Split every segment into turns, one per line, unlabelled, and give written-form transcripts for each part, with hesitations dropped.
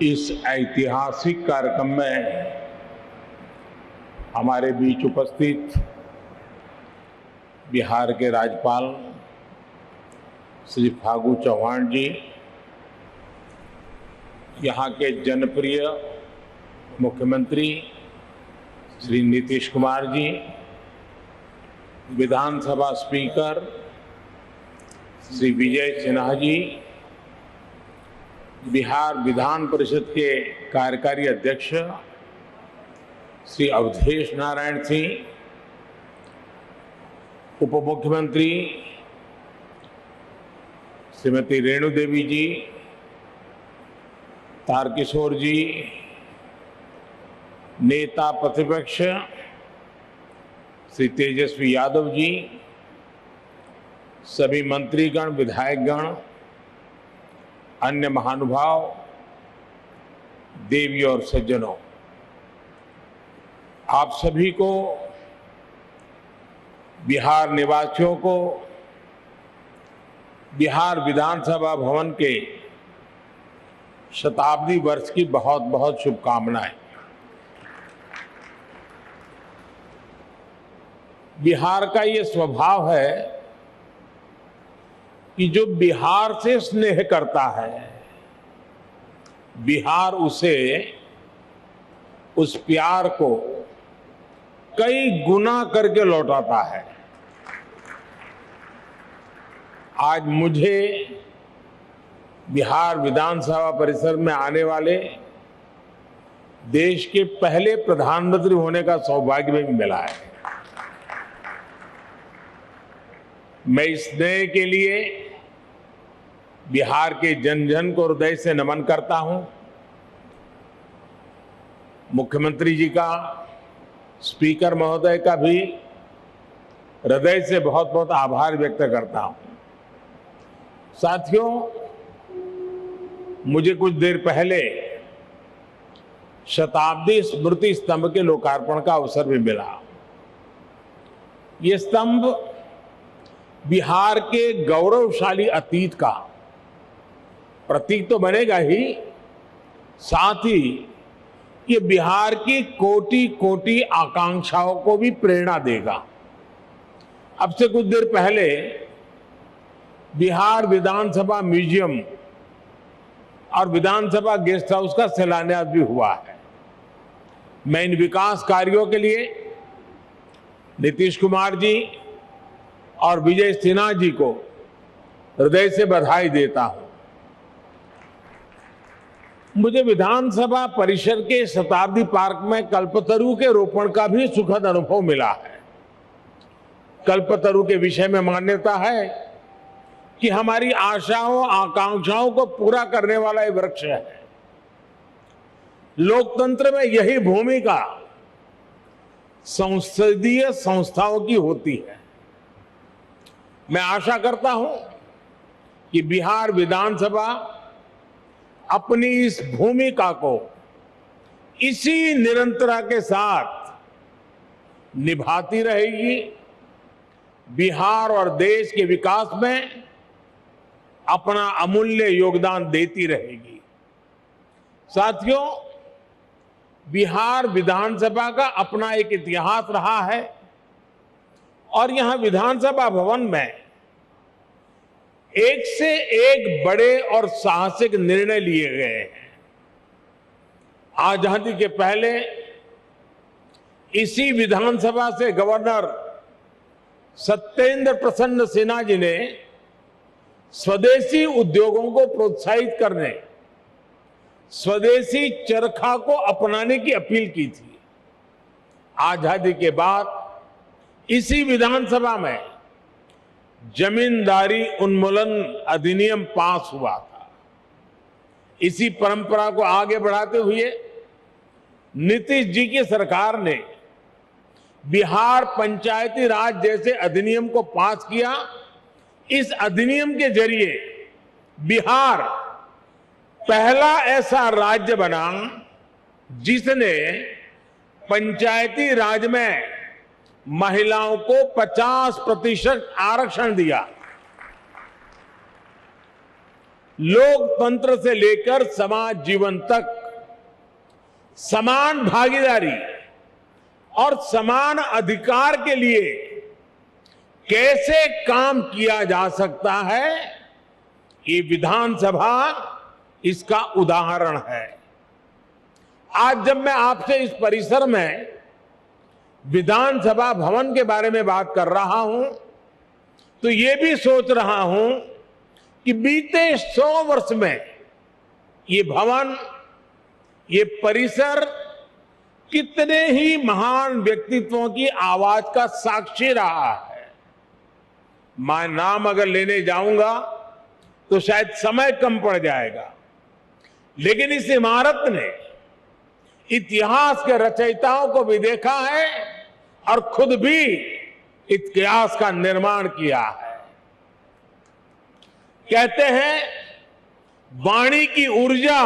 इस ऐतिहासिक कार्यक्रम में हमारे बीच उपस्थित बिहार के राज्यपाल श्री फागू चौहान जी, यहाँ के जनप्रिय मुख्यमंत्री श्री नीतीश कुमार जी, विधानसभा स्पीकर श्री विजय सिन्हा जी, बिहार विधान परिषद के कार्यकारी अध्यक्ष श्री अवधेश नारायण सिंह, उप मुख्यमंत्री श्रीमती रेणु देवी जी, तारकिशोर जी, नेता प्रतिपक्ष श्री तेजस्वी यादव जी, सभी मंत्रीगण, विधायकगण, अन्य महानुभाव, देवी और सज्जनों, आप सभी को, बिहार निवासियों को बिहार विधानसभा भवन के शताब्दी वर्ष की बहुत बहुत शुभकामनाएं। बिहार का ये स्वभाव है कि जो बिहार से स्नेह करता है, बिहार उसे, उस प्यार को कई गुना करके लौटाता है। आज मुझे बिहार विधानसभा परिसर में आने वाले देश के पहले प्रधानमंत्री होने का सौभाग्य भी मिला है। मैं इस स्नेह के लिए बिहार के जन जन को हृदय से नमन करता हूं। मुख्यमंत्री जी का, स्पीकर महोदय का भी हृदय से बहुत बहुत आभार व्यक्त करता हूं। साथियों, मुझे कुछ देर पहले शताब्दी स्मृति स्तंभ के लोकार्पण का अवसर भी मिला। ये स्तंभ बिहार के गौरवशाली अतीत का प्रतीक तो बनेगा ही, साथ ही ये बिहार की कोटि कोटि आकांक्षाओं को भी प्रेरणा देगा। अब से कुछ देर पहले बिहार विधानसभा म्यूजियम और विधानसभा गेस्ट हाउस का शिलान्यास भी हुआ है। मैं इन विकास कार्यों के लिए नीतीश कुमार जी और विजय सिन्हा जी को हृदय से बधाई देता हूं। मुझे विधानसभा परिसर के शताब्दी पार्क में कल्पतरु के रोपण का भी सुखद अनुभव मिला है। कल्पतरु के विषय में मान्यता है कि हमारी आशाओं, आकांक्षाओं को पूरा करने वाला ये वृक्ष है। लोकतंत्र में यही भूमिका संसदीय संस्थाओं की होती है। मैं आशा करता हूं कि बिहार विधानसभा अपनी इस भूमिका को इसी निरंतरता के साथ निभाती रहेगी, बिहार और देश के विकास में अपना अमूल्य योगदान देती रहेगी। साथियों, बिहार विधानसभा का अपना एक इतिहास रहा है और यहां विधानसभा भवन में एक से एक बड़े और साहसिक निर्णय लिए गए हैं। आजादी के पहले इसी विधानसभा से गवर्नर सत्येंद्र प्रसन्न सिन्हा जी ने स्वदेशी उद्योगों को प्रोत्साहित करने, स्वदेशी चरखा को अपनाने की अपील की थी। आजादी के बाद इसी विधानसभा में जमींदारी उन्मूलन अधिनियम पास हुआ था। इसी परंपरा को आगे बढ़ाते हुए नीतीश जी की सरकार ने बिहार पंचायती राज जैसे अधिनियम को पास किया। इस अधिनियम के जरिए बिहार पहला ऐसा राज्य बना जिसने पंचायती राज में महिलाओं को 50% आरक्षण दिया। लोकतंत्र से लेकर समाज जीवन तक समान भागीदारी और समान अधिकार के लिए कैसे काम किया जा सकता है, ये विधानसभा इसका उदाहरण है। आज जब मैं आपसे इस परिसर में विधानसभा भवन के बारे में बात कर रहा हूं, तो ये भी सोच रहा हूं कि बीते 100 वर्ष में ये भवन, ये परिसर कितने ही महान व्यक्तित्वों की आवाज का साक्षी रहा है। मैं नाम अगर लेने जाऊंगा तो शायद समय कम पड़ जाएगा, लेकिन इस इमारत ने इतिहास के रचयिताओं को भी देखा है और खुद भी इतिहास का निर्माण किया है। कहते हैं वाणी की ऊर्जा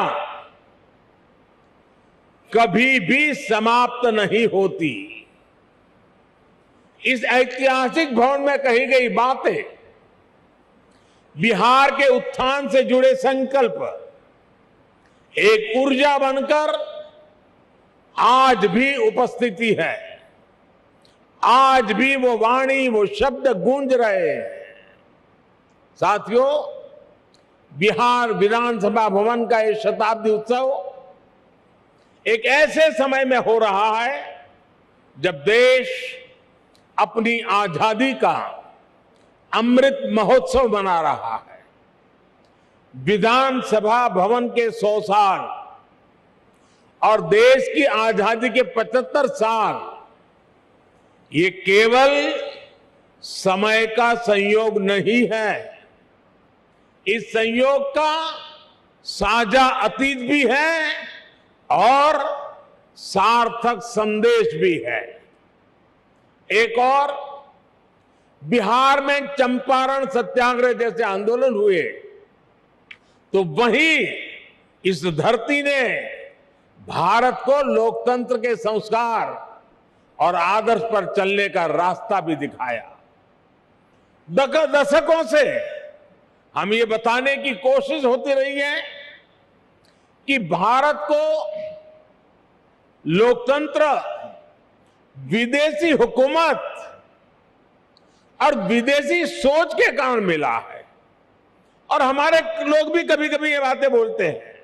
कभी भी समाप्त नहीं होती। इस ऐतिहासिक भवन में कही गई बातें, बिहार के उत्थान से जुड़े संकल्प एक ऊर्जा बनकर आज भी उपस्थिति है। आज भी वो वाणी, वो शब्द गूंज रहे हैं। साथियों, बिहार विधानसभा भवन का ये शताब्दी उत्सव एक ऐसे समय में हो रहा है जब देश अपनी आजादी का अमृत महोत्सव मना रहा है। विधानसभा भवन के 100 साल और देश की आजादी के 75 साल, ये केवल समय का संयोग नहीं है, इस संयोग का साझा अतीत भी है और सार्थक संदेश भी है। एक और, बिहार में चंपारण सत्याग्रह जैसे आंदोलन हुए तो वहीं इस धरती ने भारत को लोकतंत्र के संस्कार और आदर्श पर चलने का रास्ता भी दिखाया। दशकों से हम ये बताने की कोशिश होती रही है कि भारत को लोकतंत्र विदेशी हुकूमत और विदेशी सोच के कारण मिला है। और हमारे लोग भी कभी कभी ये बातें बोलते हैं,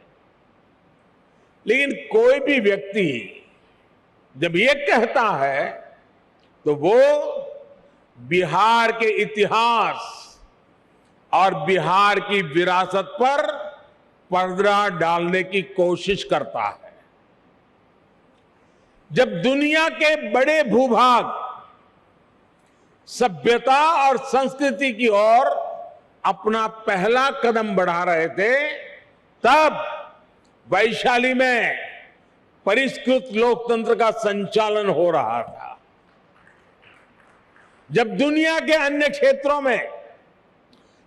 लेकिन कोई भी व्यक्ति जब ये कहता है तो वो बिहार के इतिहास और बिहार की विरासत पर पर्दा डालने की कोशिश करता है। जब दुनिया के बड़े भूभाग सभ्यता और संस्कृति की ओर अपना पहला कदम बढ़ा रहे थे, तब वैशाली में परिष्कृत लोकतंत्र का संचालन हो रहा था। जब दुनिया के अन्य क्षेत्रों में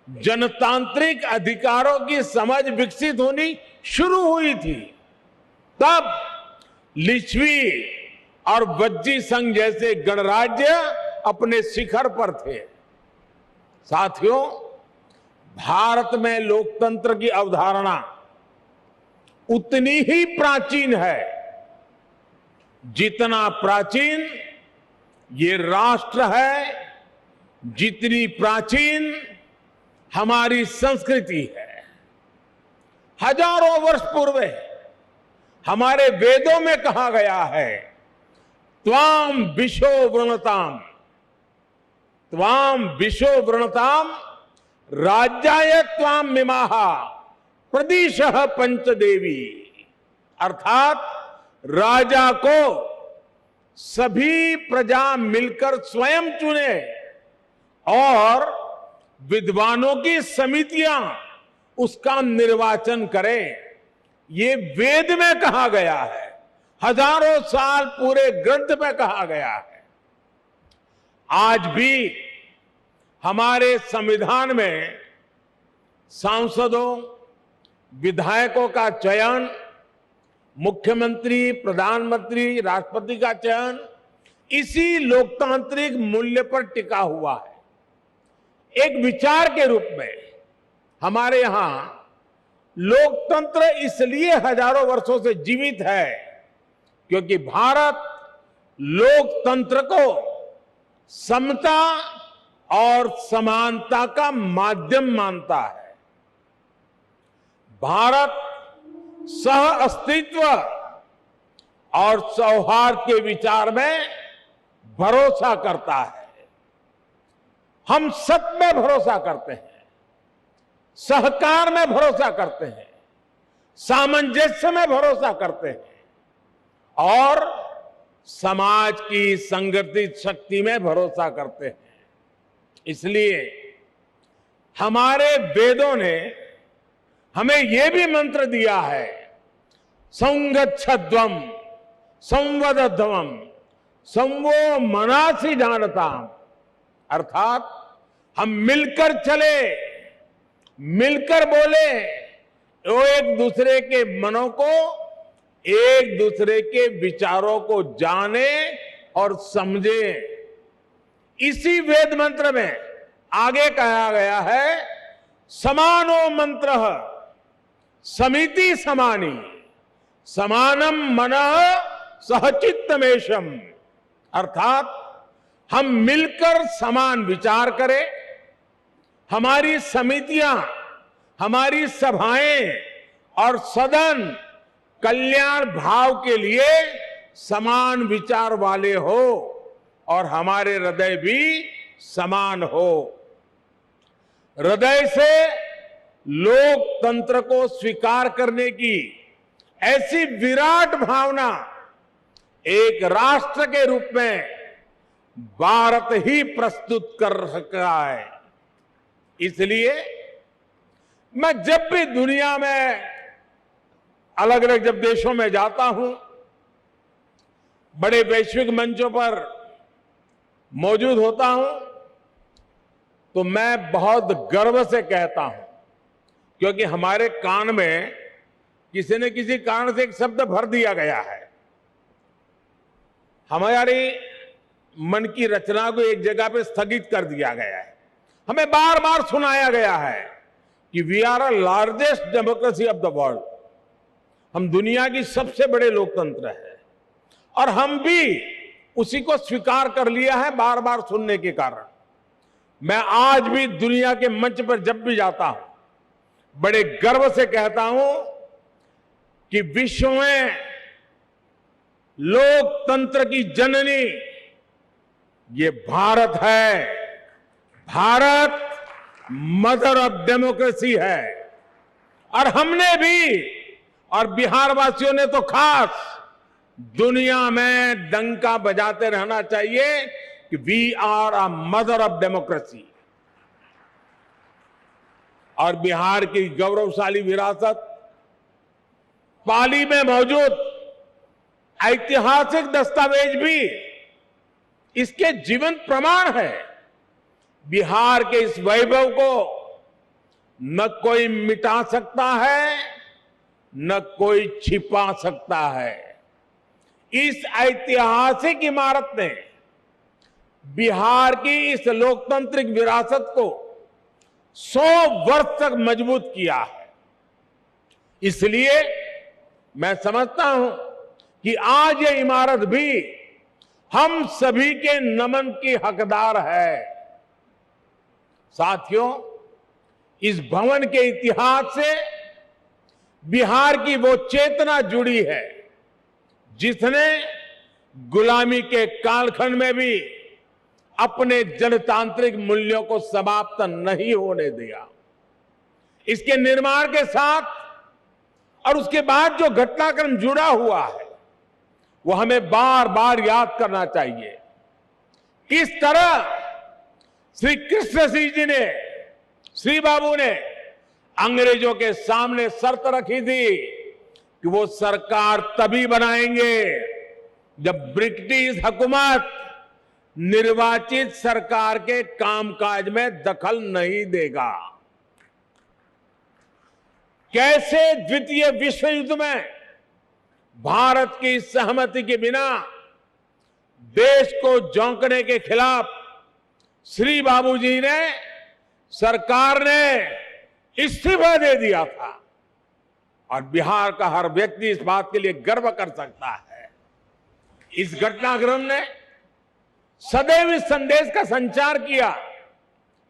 जनतांत्रिक अधिकारों की समझ विकसित होनी शुरू हुई थी, तब लिच्छवी और वज्जी संघ जैसे गणराज्य अपने शिखर पर थे। साथियों, भारत में लोकतंत्र की अवधारणा उतनी ही प्राचीन है जितना प्राचीन ये राष्ट्र है, जितनी प्राचीन हमारी संस्कृति है। हजारों वर्ष पूर्व हमारे वेदों में कहा गया है, त्वाम विशो वृणताम, त्वाम विशो वृणताम राज्याय त्वाम मिमाहा प्रदिशः पंचदेवी। अर्थात राजा को सभी प्रजा मिलकर स्वयं चुने और विद्वानों की समितियां उसका निर्वाचन करें। ये वेद में कहा गया है, हजारों साल पूरे ग्रंथ में कहा गया है। आज भी हमारे संविधान में सांसदों, विधायकों का चयन, मुख्यमंत्री, प्रधानमंत्री, राष्ट्रपति का चयन इसी लोकतांत्रिक मूल्य पर टिका हुआ है। एक विचार के रूप में हमारे यहां लोकतंत्र इसलिए हजारों वर्षों से जीवित है क्योंकि भारत लोकतंत्र को समता और समानता का माध्यम मानता है। भारत सह अस्तित्व और सौहार्द के विचार में भरोसा करता है। हम सत्य में भरोसा करते हैं, सहकार में भरोसा करते हैं, सामंजस्य में भरोसा करते हैं और समाज की संगठित शक्ति में भरोसा करते हैं। इसलिए हमारे वेदों ने हमें यह भी मंत्र दिया है, संगच्छध्वम संवदध्वम संवो मनासि जानताम, अर्थात हम मिलकर चले, मिलकर बोले, वो एक दूसरे के मनों को, एक दूसरे के विचारों को जाने और समझे। इसी वेद मंत्र में आगे कहा गया है, समानो मंत्र समिति समानी समानम मनः सहचित्तमेशम, अर्थात हम मिलकर समान विचार करें, हमारी समितियां, हमारी सभाएं और सदन कल्याण भाव के लिए समान विचार वाले हो और हमारे हृदय भी समान हो। हृदय से लोकतंत्र को स्वीकार करने की ऐसी विराट भावना एक राष्ट्र के रूप में भारत ही प्रस्तुत कर रहा है। इसलिए मैं जब भी दुनिया में अलग अलग जब देशों में जाता हूं, बड़े वैश्विक मंचों पर मौजूद होता हूं, तो मैं बहुत गर्व से कहता हूं, क्योंकि हमारे कान में किसी न किसी कारण से एक शब्द भर दिया गया है। हमारी मन की रचना को एक जगह पे स्थगित कर दिया गया है। हमें बार बार सुनाया गया है कि we are a largest democracy of the world, हम दुनिया की सबसे बड़े लोकतंत्र है, और हम भी उसी को स्वीकार कर लिया है बार बार सुनने के कारण। मैं आज भी दुनिया के मंच पर जब भी जाता हूं, बड़े गर्व से कहता हूं कि विश्व में लोकतंत्र की जननी ये भारत है। भारत मदर ऑफ डेमोक्रेसी है, और हमने भी, और बिहार वासियों ने तो खास, दुनिया में डंका बजाते रहना चाहिए कि we are a mother of democracy. और बिहार की गौरवशाली विरासत, पाली में मौजूद ऐतिहासिक दस्तावेज भी इसके जीवंत प्रमाण है। बिहार के इस वैभव को न कोई मिटा सकता है, न कोई छिपा सकता है। इस ऐतिहासिक इमारत ने बिहार की इस लोकतांत्रिक विरासत को 100 वर्ष तक मजबूत किया है। इसलिए मैं समझता हूं कि आज ये इमारत भी हम सभी के नमन की हकदार है। साथियों, इस भवन के इतिहास से बिहार की वो चेतना जुड़ी है जिसने गुलामी के कालखंड में भी अपने जनतांत्रिक मूल्यों को समाप्त नहीं होने दिया। इसके निर्माण के साथ और उसके बाद जो घटनाक्रम जुड़ा हुआ है, वो हमें बार बार याद करना चाहिए। किस तरह श्री कृष्ण सिंह जी ने, श्री बाबू ने अंग्रेजों के सामने शर्त रखी थी कि वो सरकार तभी बनाएंगे जब ब्रिटिश हुकूमत निर्वाचित सरकार के कामकाज में दखल नहीं देगा। कैसे द्वितीय विश्व युद्ध में भारत की सहमति के बिना देश को झोंकने के खिलाफ श्री बाबूजी ने, सरकार ने इस्तीफा दे दिया था। और बिहार का हर व्यक्ति इस बात के लिए गर्व कर सकता है। इस घटनाक्रम ने सदैव इस संदेश का संचार किया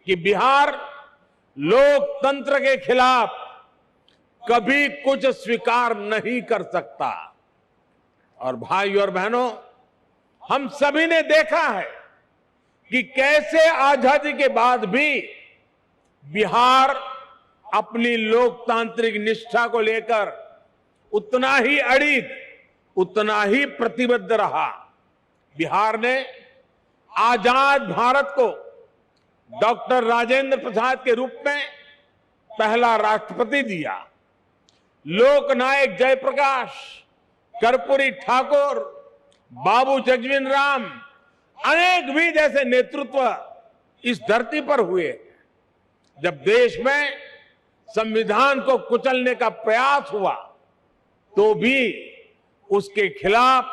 कि बिहार लोकतंत्र के खिलाफ कभी कुछ स्वीकार नहीं कर सकता। और भाई और बहनों, हम सभी ने देखा है कि कैसे आजादी के बाद भी बिहार अपनी लोकतांत्रिक निष्ठा को लेकर उतना ही अड़िग, उतना ही प्रतिबद्ध रहा। बिहार ने आजाद भारत को डॉक्टर राजेंद्र प्रसाद के रूप में पहला राष्ट्रपति दिया। लोकनायक जयप्रकाश, कर्पूरी ठाकुर, बाबू जगजीवन राम, अनेक भी जैसे नेतृत्व इस धरती पर हुए। जब देश में संविधान को कुचलने का प्रयास हुआ तो भी उसके खिलाफ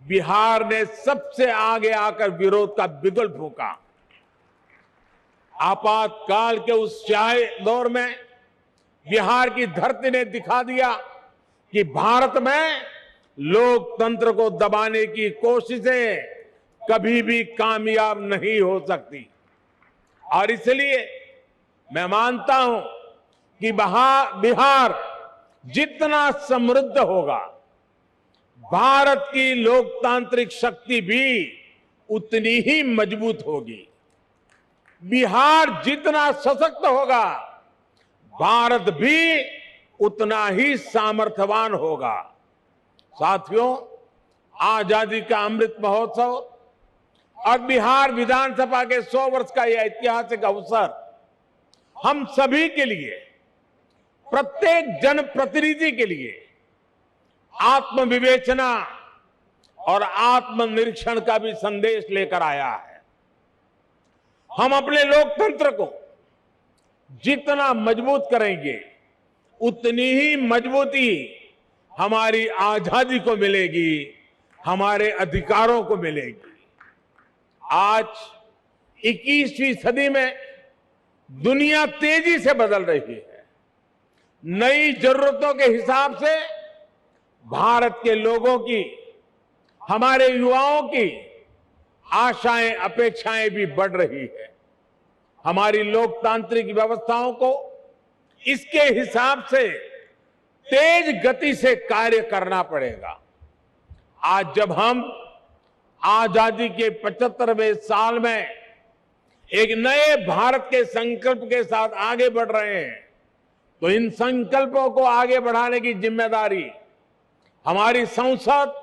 बिहार ने सबसे आगे आकर विरोध का बिगुल फूंका। आपातकाल के उस स्याही दौर में बिहार की धरती ने दिखा दिया कि भारत में लोकतंत्र को दबाने की कोशिशें कभी भी कामयाब नहीं हो सकती। और इसलिए मैं मानता हूं कि बिहार जितना समृद्ध होगा, भारत की लोकतांत्रिक शक्ति भी उतनी ही मजबूत होगी। बिहार जितना सशक्त होगा, भारत भी उतना ही सामर्थ्यवान होगा। साथियों, आजादी का अमृत महोत्सव और बिहार विधानसभा के 100 वर्ष का यह ऐतिहासिक अवसर हम सभी के लिए, प्रत्येक जनप्रतिनिधि के लिए आत्मविवेचना और आत्मनिरीक्षण का भी संदेश लेकर आया है। हम अपने लोकतंत्र को जितना मजबूत करेंगे, उतनी ही मजबूती हमारी आजादी को मिलेगी, हमारे अधिकारों को मिलेगी। आज 21वीं सदी में दुनिया तेजी से बदल रही है। नई जरूरतों के हिसाब से भारत के लोगों की, हमारे युवाओं की आशाएं, अपेक्षाएं भी बढ़ रही है। हमारी लोकतांत्रिक व्यवस्थाओं को इसके हिसाब से तेज गति से कार्य करना पड़ेगा। आज जब हम आजादी के 75वें साल में एक नए भारत के संकल्प के साथ आगे बढ़ रहे हैं, तो इन संकल्पों को आगे बढ़ाने की जिम्मेदारी हमारी संसद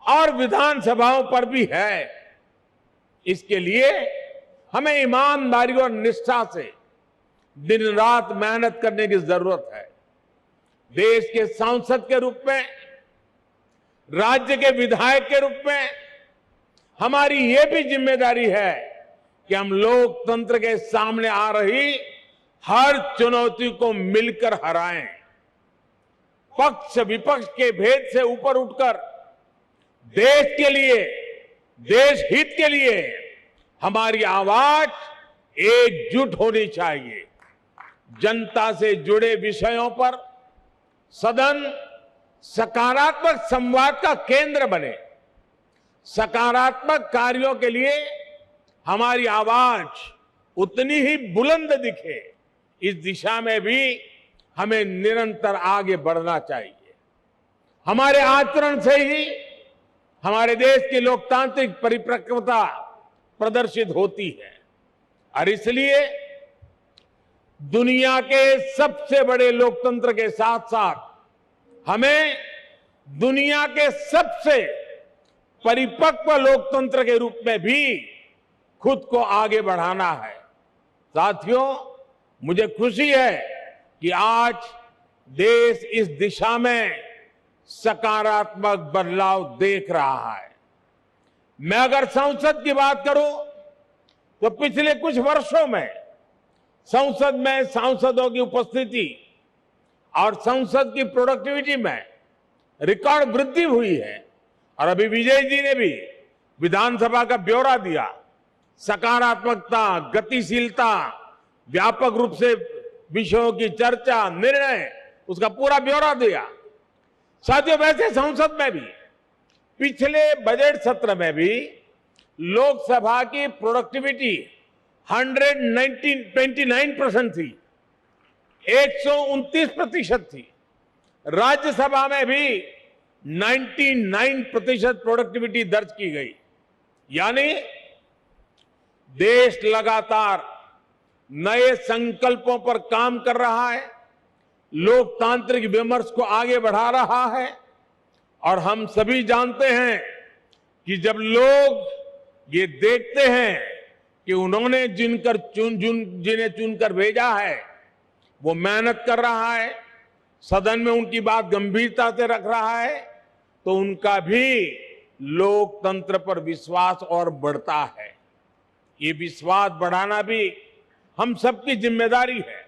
और विधानसभाओं पर भी है। इसके लिए हमें ईमानदारी और निष्ठा से दिन रात मेहनत करने की जरूरत है। देश के सांसद के रूप में, राज्य के विधायक के रूप में हमारी ये भी जिम्मेदारी है कि हम लोकतंत्र के सामने आ रही हर चुनौती को मिलकर हराएं। पक्ष विपक्ष के भेद से ऊपर उठकर देश के लिए, देश हित के लिए हमारी आवाज एकजुट होनी चाहिए। जनता से जुड़े विषयों पर सदन सकारात्मक संवाद का केंद्र बने। सकारात्मक कार्यों के लिए हमारी आवाज उतनी ही बुलंद दिखे। इस दिशा में भी हमें निरंतर आगे बढ़ना चाहिए। हमारे आचरण से ही हमारे देश की लोकतांत्रिक परिपक्वता प्रदर्शित होती है। और इसलिए दुनिया के सबसे बड़े लोकतंत्र के साथ साथ हमें दुनिया के सबसे परिपक्व लोकतंत्र के रूप में भी खुद को आगे बढ़ाना है। साथियों, मुझे खुशी है कि आज देश इस दिशा में सकारात्मक बदलाव देख रहा है। मैं अगर संसद की बात करूं तो पिछले कुछ वर्षों में संसद में सांसदों की उपस्थिति और संसद की प्रोडक्टिविटी में रिकॉर्ड वृद्धि हुई है। और अभी विजय जी ने भी विधानसभा का ब्यौरा दिया। सकारात्मकता, गतिशीलता, व्यापक रूप से विषयों की चर्चा, निर्णय उसका पूरा ब्यौरा दिया। साथियों, वैसे संसद में भी पिछले बजट सत्र में भी लोकसभा की प्रोडक्टिविटी 129% थी, 129% थी। राज्यसभा में भी 99% प्रोडक्टिविटी दर्ज की गई। यानी देश लगातार नए संकल्पों पर काम कर रहा है, लोकतांत्रिक विमर्श को आगे बढ़ा रहा है। और हम सभी जानते हैं कि जब लोग ये देखते हैं कि उन्होंने जिन्हें चुनकर भेजा है वो मेहनत कर रहा है, सदन में उनकी बात गंभीरता से रख रहा है, तो उनका भी लोकतंत्र पर विश्वास और बढ़ता है। ये विश्वास बढ़ाना भी हम सबकी जिम्मेदारी है।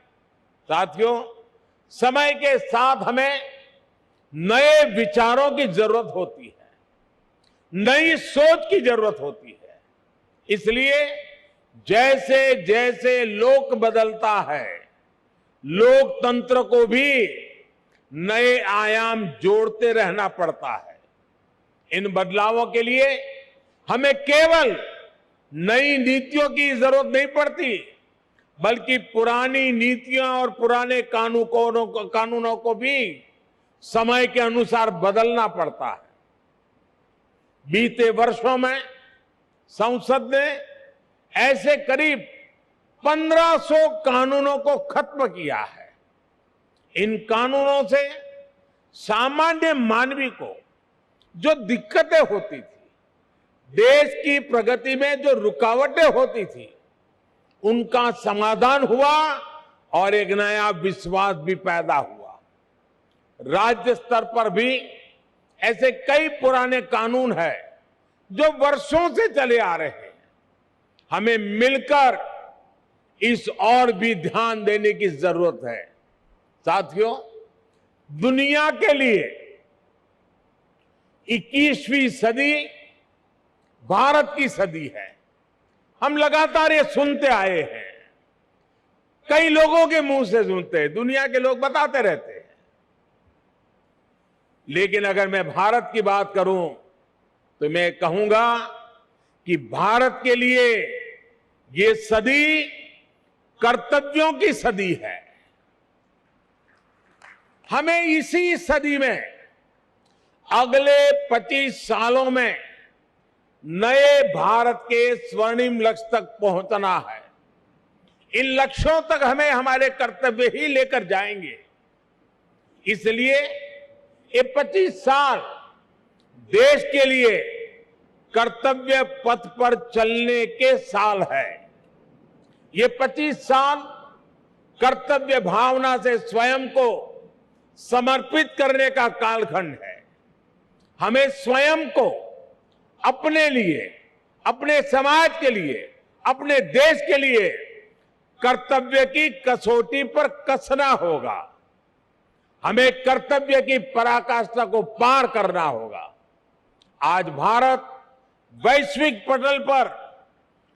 साथियों, समय के साथ हमें नए विचारों की जरूरत होती है, नई सोच की जरूरत होती है। इसलिए जैसे जैसे लोक बदलता है, लोकतंत्र को भी नए आयाम जोड़ते रहना पड़ता है। इन बदलावों के लिए हमें केवल नई नीतियों की जरूरत नहीं पड़ती, बल्कि पुरानी नीतियां और पुराने कानूनों को भी समय के अनुसार बदलना पड़ता है। बीते वर्षों में संसद ने ऐसे करीब 1500 कानूनों को खत्म किया है। इन कानूनों से सामान्य मानवी को जो दिक्कतें होती थी, देश की प्रगति में जो रुकावटें होती थी, उनका समाधान हुआ और एक नया विश्वास भी पैदा हुआ। राज्य स्तर पर भी ऐसे कई पुराने कानून हैं जो वर्षों से चले आ रहे हैं। हमें मिलकर इस और भी ध्यान देने की जरूरत है। साथियों, दुनिया के लिए 21वीं सदी भारत की सदी है। हम लगातार ये सुनते आए हैं, कई लोगों के मुंह से सुनते हैं, दुनिया के लोग बताते रहते हैं। लेकिन अगर मैं भारत की बात करूं तो मैं कहूंगा कि भारत के लिए ये सदी कर्तव्यों की सदी है। हमें इसी सदी में अगले 25 सालों में नए भारत के स्वर्णिम लक्ष्य तक पहुंचना है। इन लक्ष्यों तक हमें हमारे कर्तव्य ही लेकर जाएंगे। इसलिए ये 25 साल देश के लिए कर्तव्य पथ पर चलने के साल है। ये 25 साल कर्तव्य भावना से स्वयं को समर्पित करने का कालखंड है। हमें स्वयं को अपने लिए, अपने समाज के लिए, अपने देश के लिए कर्तव्य की कसौटी पर कसना होगा। हमें कर्तव्य की पराकाष्ठा को पार करना होगा। आज भारत वैश्विक पटल पर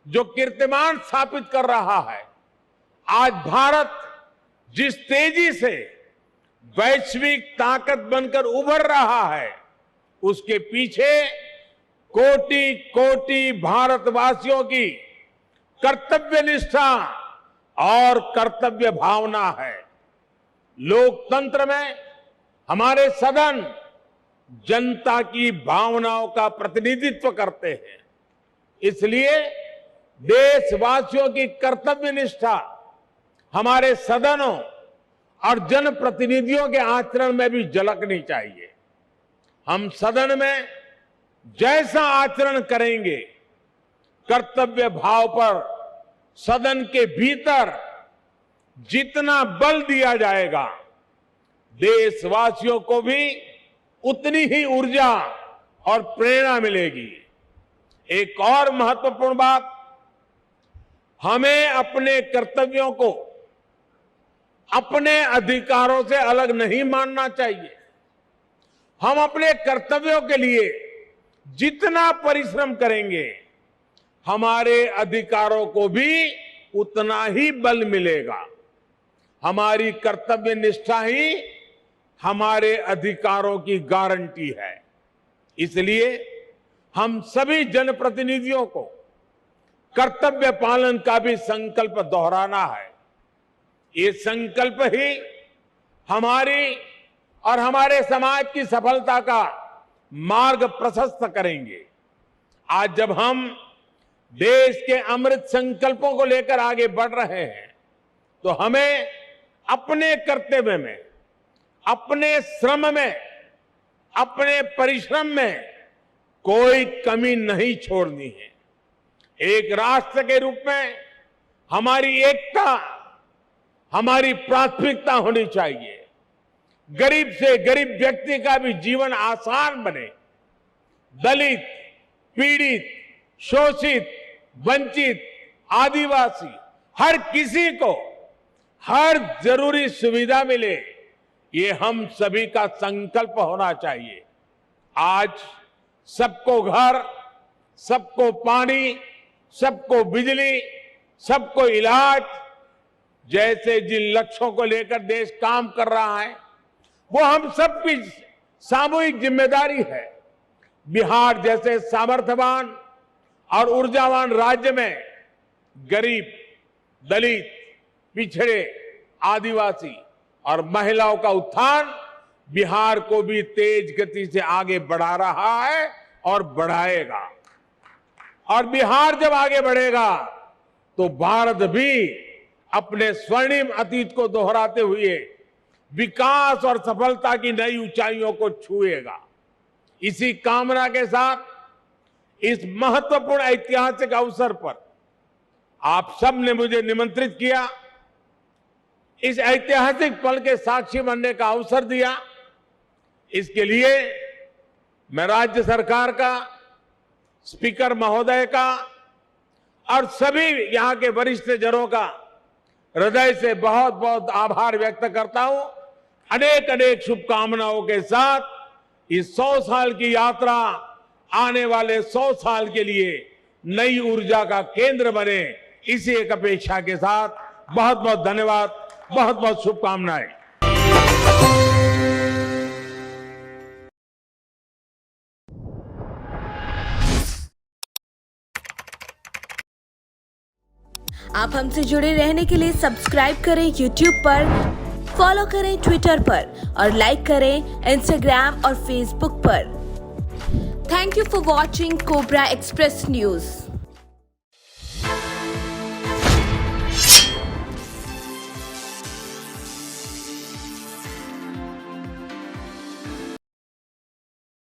जो कीर्तिमान स्थापित कर रहा है, आज भारत जिस तेजी से वैश्विक ताकत बनकर उभर रहा है, उसके पीछे कोटि कोटि भारतवासियों की कर्तव्य निष्ठा और कर्तव्य भावना है। लोकतंत्र में हमारे सदन जनता की भावनाओं का प्रतिनिधित्व करते हैं। इसलिए देशवासियों की कर्तव्य निष्ठा हमारे सदनों और जनप्रतिनिधियों के आचरण में भी झलकनी चाहिए। हम सदन में जैसा आचरण करेंगे, कर्तव्य भाव पर सदन के भीतर जितना बल दिया जाएगा, देशवासियों को भी उतनी ही ऊर्जा और प्रेरणा मिलेगी। एक और महत्वपूर्ण बात, हमें अपने कर्तव्यों को अपने अधिकारों से अलग नहीं मानना चाहिए। हम अपने कर्तव्यों के लिए जितना परिश्रम करेंगे, हमारे अधिकारों को भी उतना ही बल मिलेगा। हमारी कर्तव्य निष्ठा ही हमारे अधिकारों की गारंटी है। इसलिए हम सभी जनप्रतिनिधियों को कर्तव्य पालन का भी संकल्प दोहराना है। ये संकल्प ही हमारी और हमारे समाज की सफलता का मार्ग प्रशस्त करेंगे। आज जब हम देश के अमृत संकल्पों को लेकर आगे बढ़ रहे हैं, तो हमें अपने कर्तव्य में, अपने श्रम में, अपने परिश्रम में कोई कमी नहीं छोड़नी है। एक राष्ट्र के रूप में हमारी एकता हमारी प्राथमिकता होनी चाहिए। गरीब से गरीब व्यक्ति का भी जीवन आसान बने। दलित, पीड़ित, शोषित, वंचित, आदिवासी, हर किसी को हर जरूरी सुविधा मिले, ये हम सभी का संकल्प होना चाहिए। आज सबको घर, सबको पानी, सबको बिजली, सबको इलाज जैसे जिन लक्ष्यों को लेकर देश काम कर रहा है, वो हम सबकी सामूहिक जिम्मेदारी है। बिहार जैसे सामर्थ्यवान और ऊर्जावान राज्य में गरीब, दलित, पिछड़े, आदिवासी और महिलाओं का उत्थान बिहार को भी तेज गति से आगे बढ़ा रहा है और बढ़ाएगा। और बिहार जब आगे बढ़ेगा तो भारत भी अपने स्वर्णिम अतीत को दोहराते हुए विकास और सफलता की नई ऊंचाइयों को छुएगा। इसी कामना के साथ इस महत्वपूर्ण ऐतिहासिक अवसर पर आप सब ने मुझे निमंत्रित किया, इस ऐतिहासिक पल के साक्षी बनने का अवसर दिया। इसके लिए मैं राज्य सरकार का, स्पीकर महोदय का और सभी यहां के वरिष्ठ जनों का हृदय से बहुत बहुत आभार व्यक्त करता हूं। अनेक अनेक शुभकामनाओं के साथ इस 100 साल की यात्रा आने वाले 100 साल के लिए नई ऊर्जा का केंद्र बने, इसी एक अपेक्षा के साथ बहुत बहुत धन्यवाद, बहुत बहुत शुभकामनाएं।
आप हमसे जुड़े रहने के लिए सब्सक्राइब करें YouTube पर, फॉलो करें Twitter पर और लाइक करें Instagram और Facebook पर। Thank you for watching cobra express news.